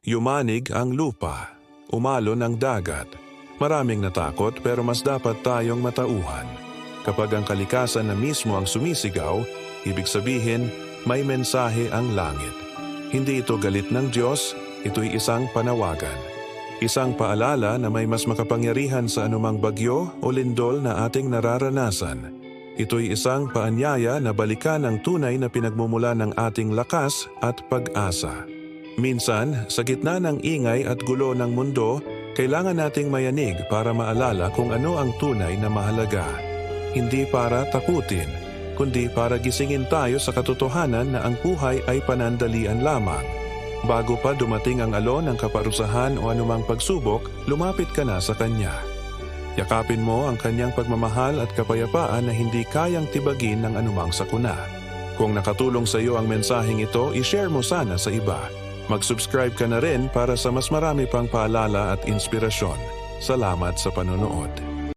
Yumanig ang lupa, umalo ng dagat. Maraming natakot pero mas dapat tayong matauhan. Kapag ang kalikasan na mismo ang sumisigaw, ibig sabihin may mensahe ang langit. Hindi ito galit ng Diyos, ito'y isang panawagan. Isang paalala na may mas makapangyarihan sa anumang bagyo o lindol na ating nararanasan. Ito'y isang paanyaya na balikan ang tunay na pinagmumula ng ating lakas at pag-asa. Minsan, sa gitna ng ingay at gulo ng mundo, kailangan nating mayanig para maalala kung ano ang tunay na mahalaga. Hindi para takutin, kundi para gisingin tayo sa katotohanan na ang buhay ay panandalian lamang. Bago pa dumating ang alon ng kaparusahan o anumang pagsubok, lumapit ka na sa Kanya. Yakapin mo ang Kanyang pagmamahal at kapayapaan na hindi kayang tibagin ng anumang sakuna. Kung nakatulong sa iyo ang mensaheng ito, i-share mo sana sa iba. Mag-subscribe ka na rin para sa mas marami pang paalala at inspirasyon. Salamat sa panonood.